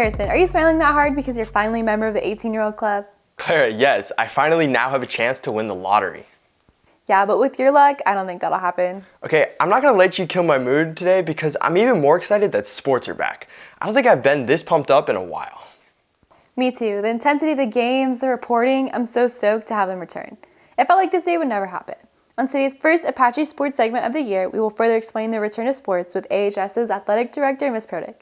Harrison, are you smiling that hard because you're finally a member of the 18-year-old club? Clara, yes, I finally now have a chance to win the lottery. Yeah, but with your luck, I don't think that'll happen. Okay, I'm not gonna let you kill my mood today because I'm even more excited that sports are back. I don't think I've been this pumped up in a while. Me too. The intensity of the games, the reporting, I'm so stoked to have them return. It felt like this day would never happen. On today's first Apache sports segment of the year, we will further explain the return of sports with AHS's athletic director, Ms. Protic.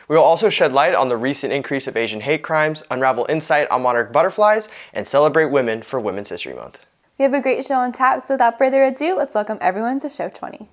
We will also shed light on the recent increase of Asian hate crimes, unravel insight on Monarch butterflies, and celebrate women for Women's History Month. We have a great show on tap, so without further ado, let's welcome everyone to Show 20.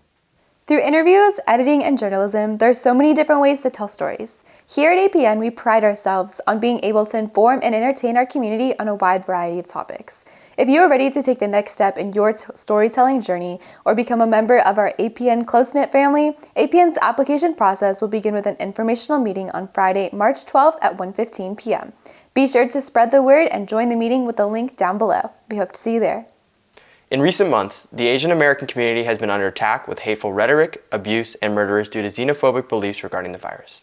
Through interviews, editing, and journalism, there are so many different ways to tell stories. Here at APN, we pride ourselves on being able to inform and entertain our community on a wide variety of topics. If you are ready to take the next step in your storytelling journey or become a member of our APN close-knit family, APN's application process will begin with an informational meeting on Friday, March 12th at 1:15 p.m. Be sure to spread the word and join the meeting with the link down below. We hope to see you there. In recent months, the Asian American community has been under attack with hateful rhetoric, abuse, and murders due to xenophobic beliefs regarding the virus.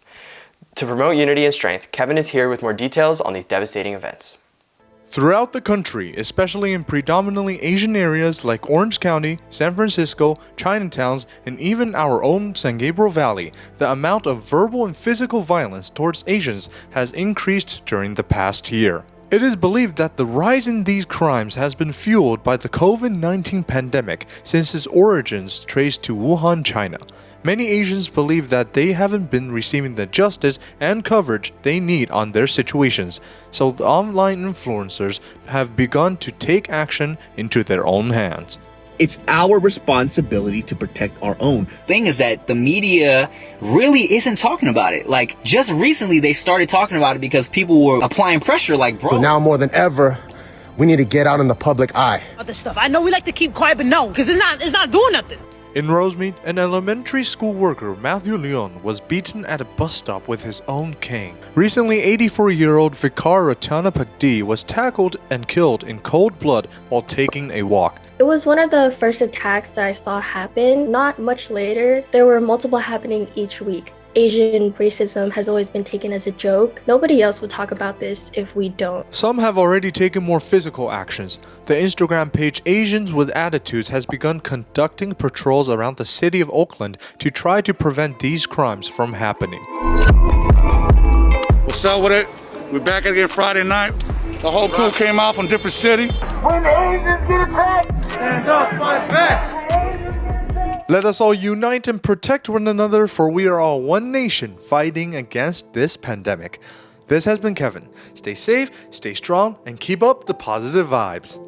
To promote unity and strength, Kevin is here with more details on these devastating events. Throughout the country, especially in predominantly Asian areas like Orange County, San Francisco, Chinatowns, and even our own San Gabriel Valley, the amount of verbal and physical violence towards Asians has increased during the past year. It is believed that the rise in these crimes has been fueled by the COVID-19 pandemic since its origins traced to Wuhan, China. Many Asians believe that they haven't been receiving the justice and coverage they need on their situations, so the online influencers have begun to take action into their own hands. It's our responsibility to protect our own. Thing is that the media really isn't talking about it. Like, just recently they started talking about it because people were applying pressure like, bro. So now more than ever, we need to get out in the public eye. Other stuff. I know we like to keep quiet, but no, because it's not doing nothing. In Rosemead, an elementary school worker, Matthew Leon, was beaten at a bus stop with his own cane. Recently, 84-year-old Vikar Ratana Pagdi was tackled and killed in cold blood while taking a walk. It was one of the first attacks that I saw happen. Not much later, there were multiple happening each week. Asian racism has always been taken as a joke. Nobody else would talk about this if we don't. Some have already taken more physical actions. The Instagram page Asians with Attitudes has begun conducting patrols around the city of Oakland to try to prevent these crimes from happening. What's up with it? We're back again Friday night. The whole crew came out from different city. When the Asians get attacked, stand up, fight back. Let us all unite and protect one another, for we are all one nation fighting against this pandemic. This has been Kevin. Stay safe, stay strong, and keep up the positive vibes.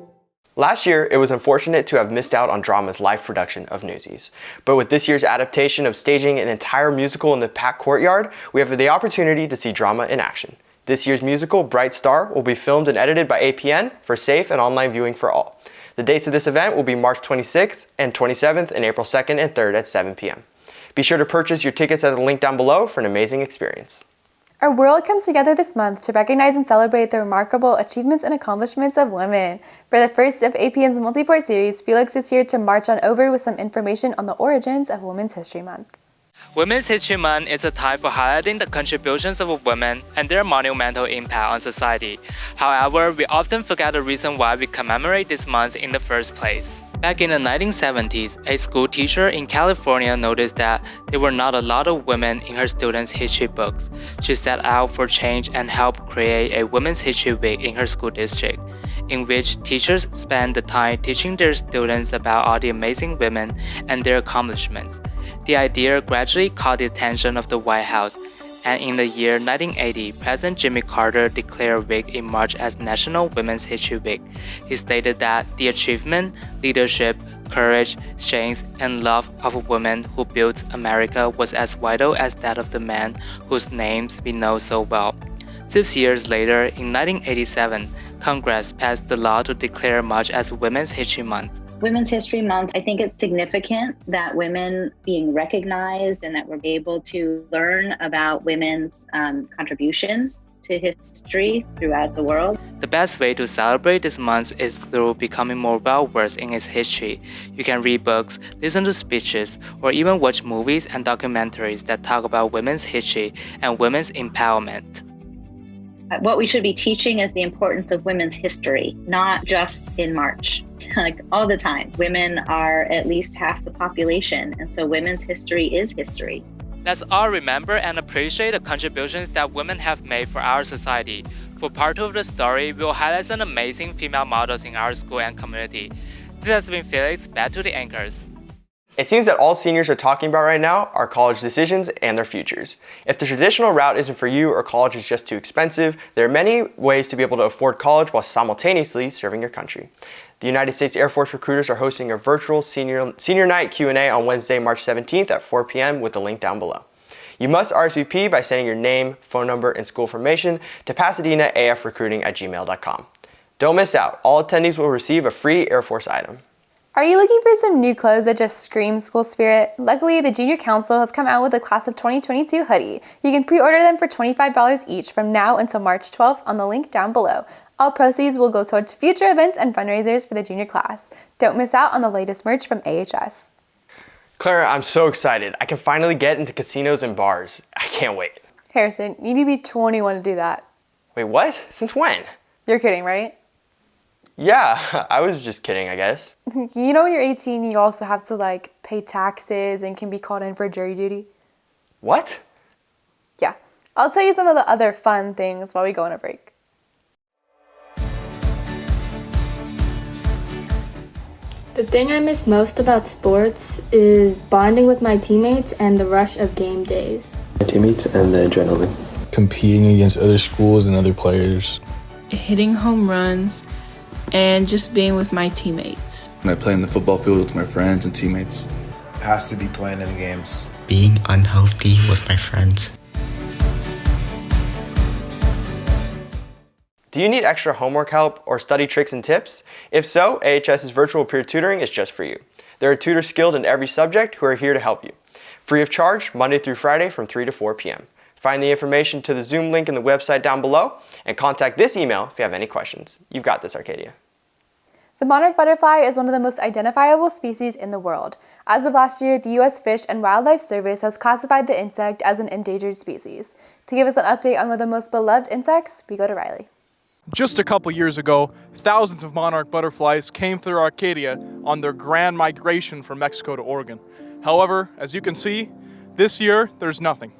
Last year, it was unfortunate to have missed out on drama's live production of Newsies. But with this year's adaptation of staging an entire musical in the packed courtyard, we have the opportunity to see drama in action. This year's musical, Bright Star, will be filmed and edited by APN for safe and online viewing for all. The dates of this event will be March 26th and 27th and April 2nd and 3rd at 7 p.m. Be sure to purchase your tickets at the link down below for an amazing experience. Our world comes together this month to recognize and celebrate the remarkable achievements and accomplishments of women. For the first of APN's multi-part series, Felix is here to march on over with some information on the origins of Women's History Month. Women's History Month is a time for highlighting the contributions of women and their monumental impact on society. However, we often forget the reason why we commemorate this month in the first place. Back in the 1970s, a school teacher in California noticed that there were not a lot of women in her students' history books. She set out for change and helped create a Women's History Week in her school district, in which teachers spend the time teaching their students about all the amazing women and their accomplishments. The idea gradually caught the attention of the White House, and in the year 1980, President Jimmy Carter declared week in March as National Women's History Week. He stated that the achievement, leadership, courage, strength, and love of women who built America was as vital as that of the men whose names we know so well. 6 years later, in 1987, Congress passed the law to declare March as Women's History Month. Women's History Month, I think it's significant that women being recognized and that we're able to learn about women's contributions to history throughout the world. The best way to celebrate this month is through becoming more well-versed in its history. You can read books, listen to speeches, or even watch movies and documentaries that talk about women's history and women's empowerment. What we should be teaching is the importance of women's history, not just in March. Like all the time. Women are at least half the population, and so women's history is history. Let's all remember and appreciate the contributions that women have made for our society. For part 2 of the story, we will highlight some amazing female models in our school and community. This has been Felix, back to the anchors. It seems that all seniors are talking about right now are college decisions and their futures. If the traditional route isn't for you or college is just too expensive, there are many ways to be able to afford college while simultaneously serving your country. The United States Air Force recruiters are hosting a virtual senior night Q&A on Wednesday, March 17th at 4 p.m. with the link down below. You must RSVP by sending your name, phone number, and school information to pasadenaafrecruiting@gmail.com. Don't miss out. All attendees will receive a free Air Force item. Are you looking for some new clothes that just scream school spirit? Luckily, the Junior Council has come out with a Class of 2022 hoodie. You can pre-order them for $25 each from now until March 12th on the link down below. All proceeds will go towards future events and fundraisers for the junior class. Don't miss out on the latest merch from AHS. Clara, I'm so excited. I can finally get into casinos and bars. I can't wait. Harrison, you need to be 21 to do that. Wait, what? Since when? You're kidding, right? Yeah, I was just kidding, I guess. You know when you're 18, you also have to pay taxes and can be called in for jury duty? What? Yeah. I'll tell you some of the other fun things while we go on a break. The thing I miss most about sports is bonding with my teammates and the rush of game days. My teammates and the adrenaline. Competing against other schools and other players. Hitting home runs and just being with my teammates. When I play in the football field with my friends and teammates. It has to be playing in games. Being unhealthy with my friends. Do you need extra homework help or study tricks and tips? If so, AHS's virtual peer tutoring is just for you. There are tutors skilled in every subject who are here to help you. Free of charge, Monday through Friday from 3 to 4 p.m. Find the information to the Zoom link in the website down below and contact this email if you have any questions. You've got this, Arcadia. The monarch butterfly is one of the most identifiable species in the world. As of last year, the U.S. Fish and Wildlife Service has classified the insect as an endangered species. To give us an update on one of the most beloved insects, we go to Riley. Just a couple years ago, thousands of monarch butterflies came through Arcadia on their grand migration from Mexico to Oregon. However, as you can see, this year there's nothing.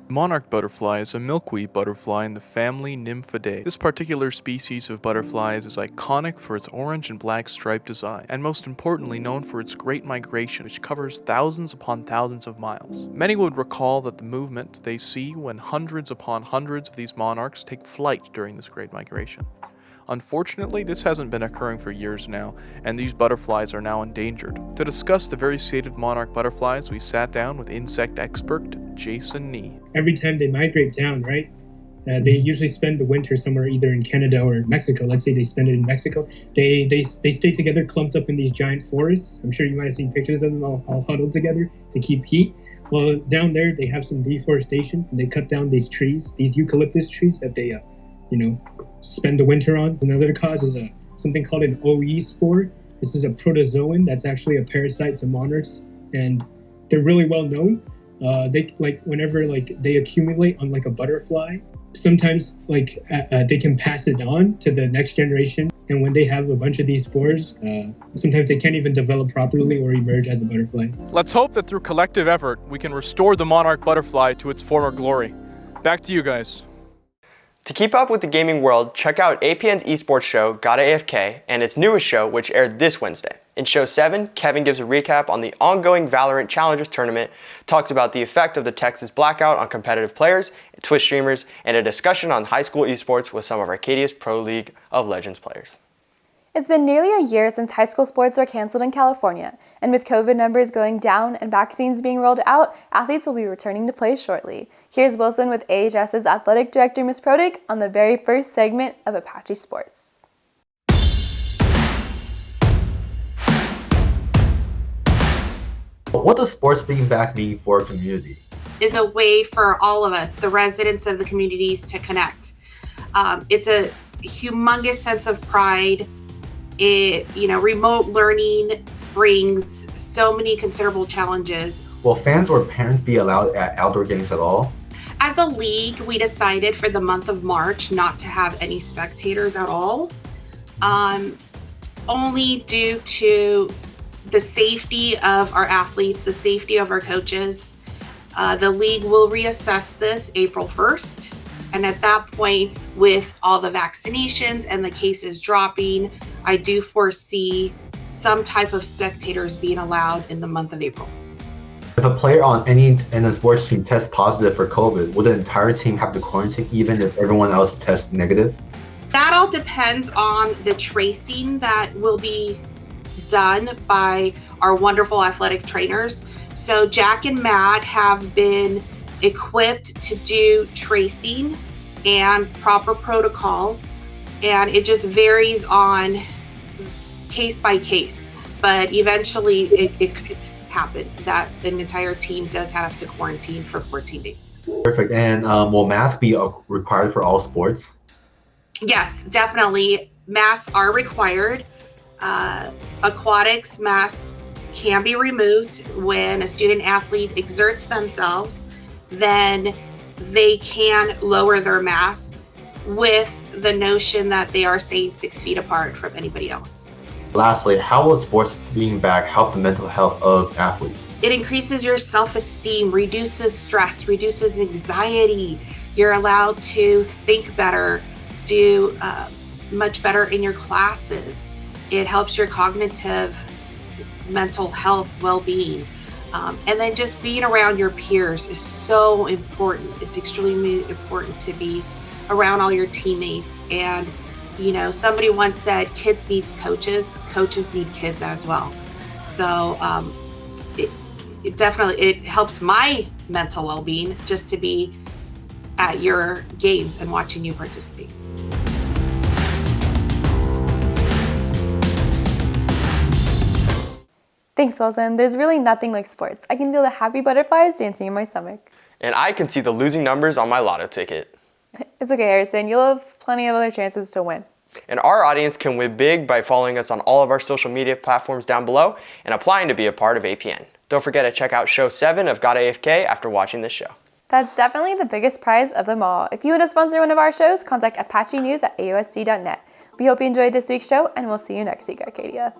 Monarch butterfly is a milkweed butterfly in the family Nymphidae. This particular species of butterflies is iconic for its orange and black striped design, and most importantly known for its great migration, which covers thousands upon thousands of miles. Many would recall that the movement they see when hundreds upon hundreds of these monarchs take flight during this great migration. Unfortunately, this hasn't been occurring for years now, and these butterflies are now endangered. To discuss the very state of monarch butterflies, we sat down with insect expert Jason Nee. Every time they migrate down, right, they usually spend the winter somewhere either in Canada or Mexico. Let's say they spend it in Mexico. They stay together clumped up in these giant forests. I'm sure you might have seen pictures of them all huddled together to keep heat. Well, down there, they have some deforestation, and they cut down these trees, these eucalyptus trees that they, spend the winter on. Another cause is something called an OE spore. This is a protozoan that's actually a parasite to monarchs, and they're really well known. Whenever they accumulate on a butterfly, sometimes they can pass it on to the next generation. And when they have a bunch of these spores, sometimes they can't even develop properly or emerge as a butterfly. Let's hope that through collective effort, we can restore the monarch butterfly to its former glory. Back to you guys. To keep up with the gaming world, check out APN's esports show, Gotta AFK, and its newest show, which aired this Wednesday. In Show 7, Kevin gives a recap on the ongoing Valorant Challengers tournament, talks about the effect of the Texas blackout on competitive players, Twitch streamers, and a discussion on high school esports with some of Arcadia's Pro League of Legends players. It's been nearly a year since high school sports were canceled in California, and with COVID numbers going down and vaccines being rolled out, athletes will be returning to play shortly. Here's Wilson with AHS's athletic director, Ms. Protic, on the very first segment of Apache Sports. What does sports bring back mean for our community? Is a way for all of us, the residents of the communities, to connect. It's a humongous sense of pride. Remote learning brings so many considerable challenges. Will fans or parents be allowed at outdoor games at all? As a league, we decided for the month of March not to have any spectators at all, only due to the safety of our athletes, the safety of our coaches. The league will reassess this April 1st. And at that point, with all the vaccinations and the cases dropping, I do foresee some type of spectators being allowed in the month of April. If a player on any in a sports team tests positive for COVID, will the entire team have to quarantine even if everyone else tests negative? That all depends on the tracing that will be done by our wonderful athletic trainers. So Jack and Matt have been equipped to do tracing and proper protocol, and it just varies on case by case, but eventually it could happen that an entire team does have to quarantine for 14 days. Perfect. And will masks be required for all sports? Yes, definitely. Masks are required. Aquatics masks can be removed when a student athlete exerts themselves. Then they can lower their mask with the notion that they are staying 6 feet apart from anybody else. Lastly, how will sports being back help the mental health of athletes? It increases your self-esteem, reduces stress, reduces anxiety. You're allowed to think better, do much better in your classes. It helps your cognitive, mental health, well-being. And then just being around your peers is so important. It's extremely important to be around all your teammates. And, you know, somebody once said, kids need coaches, coaches need kids as well. So it definitely helps my mental well-being just to be at your games and watching you participate. Thanks, Wilson. There's really nothing like sports. I can feel the happy butterflies dancing in my stomach. And I can see the losing numbers on my lotto ticket. It's okay, Harrison. You'll have plenty of other chances to win. And our audience can win big by following us on all of our social media platforms down below and applying to be a part of APN. Don't forget to check out show 7 of Got AFK after watching this show. That's definitely the biggest prize of them all. If you want to sponsor one of our shows, contact apachenews@aosd.net. We hope you enjoyed this week's show, and we'll see you next week, Arcadia.